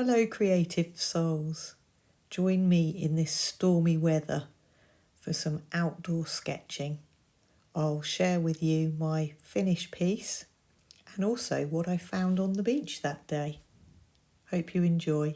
Hello creative souls, join me in this stormy weather for some outdoor sketching. I'll share with you my finished piece and also what I found on the beach that day. Hope you enjoy.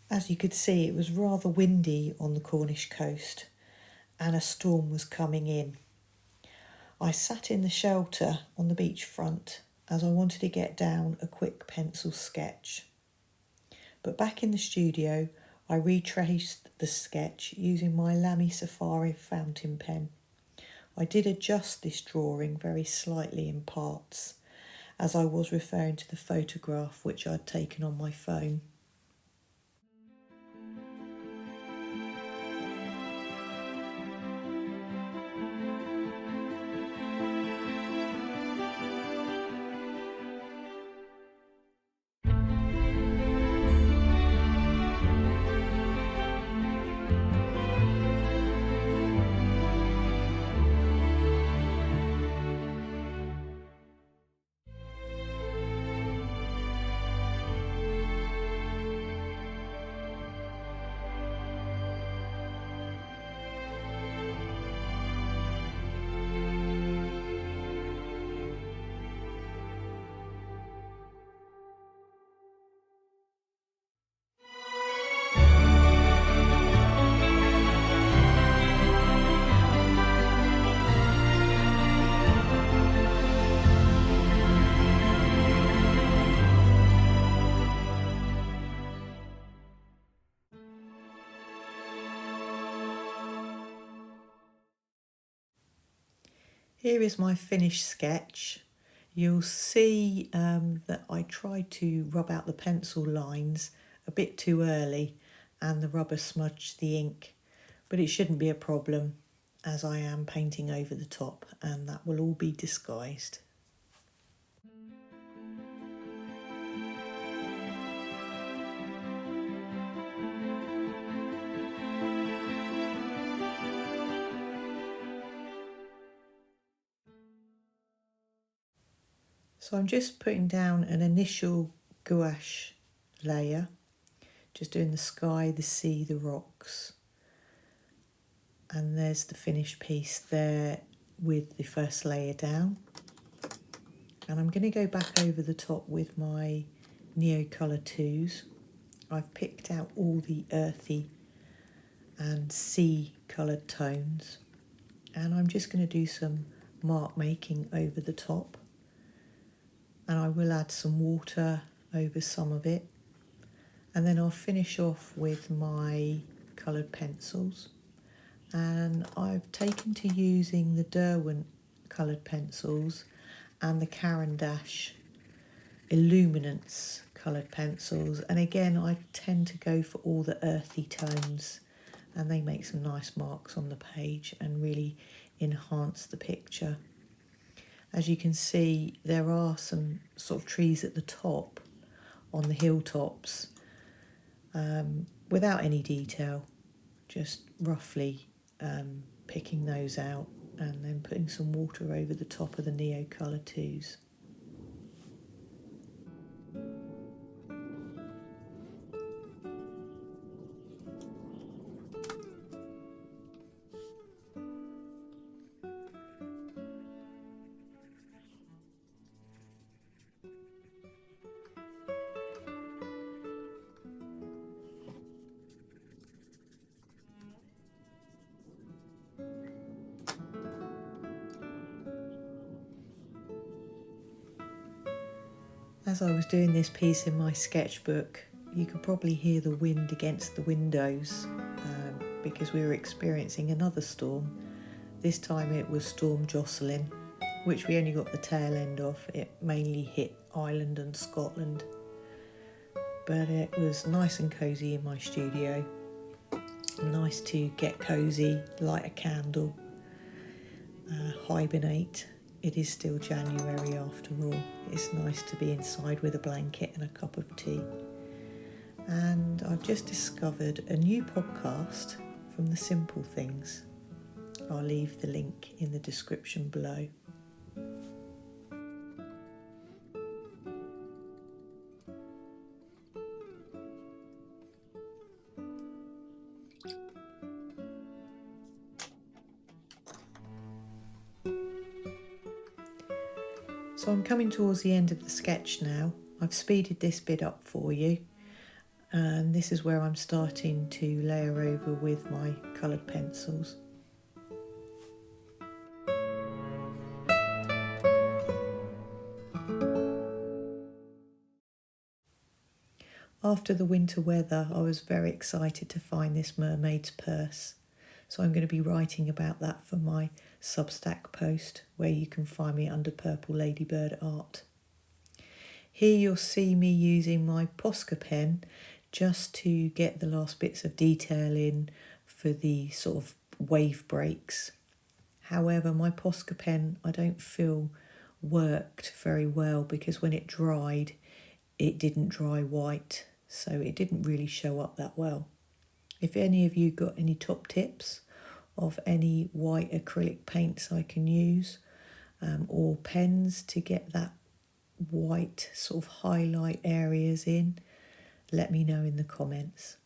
As you could see, it was rather windy on the Cornish coast and a storm was coming in. I sat in the shelter on the beachfront as I wanted to get down a quick pencil sketch. But back in the studio, I retraced the sketch using my Lamy Safari fountain pen. I did adjust this drawing very slightly in parts, as I was referring to the photograph which I'd taken on my phone. Here is my finished sketch. You'll see that I tried to rub out the pencil lines a bit too early and the rubber smudged the ink, but it shouldn't be a problem as I am painting over the top and that will all be disguised. So I'm just putting down an initial gouache layer, just doing the sky, the sea, the rocks. And there's the finished piece there with the first layer down. And I'm going to go back over the top with my Neocolour 2s. I've picked out all the earthy and sea coloured tones. And I'm just going to do some mark making over the top. And I will add some water over some of it. And then I'll finish off with my coloured pencils. And I've taken to using the Derwent coloured pencils and the Caran Illuminance coloured pencils. And again, I tend to go for all the earthy tones and they make some nice marks on the page and really enhance the picture. As you can see, there are some sort of trees at the top on the hilltops without any detail, just roughly picking those out and then putting some water over the top of the Neocolour 2s. As I was doing this piece in my sketchbook, you could probably hear the wind against the windows because we were experiencing another storm. This time it was Storm Jocelyn, which we only got the tail end of. It mainly hit Ireland and Scotland. But it was nice and cosy in my studio. Nice to get cosy, light a candle, hibernate. It is still January after all. It's nice to be inside with a blanket and a cup of tea. And I've just discovered a new podcast from The Simple Things. I'll leave the link in the description below. So I'm coming towards the end of the sketch now. I've speeded this bit up for you, and this is where I'm starting to layer over with my coloured pencils. After the winter weather, I was very excited to find this mermaid's purse. So I'm going to be writing about that for my Substack post, where you can find me under Purple Ladybird Art. Here you'll see me using my Posca pen just to get the last bits of detail in for the sort of wave breaks. However, my Posca pen I don't feel worked very well because when it dried, it didn't dry white, so it didn't really show up that well. If any of you got any top tips of any white acrylic paints I can use, or pens to get that white sort of highlight areas in, let me know in the comments.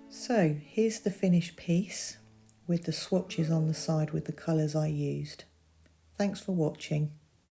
So here's the finished piece with the swatches on the side with the colours I used. Thanks for watching.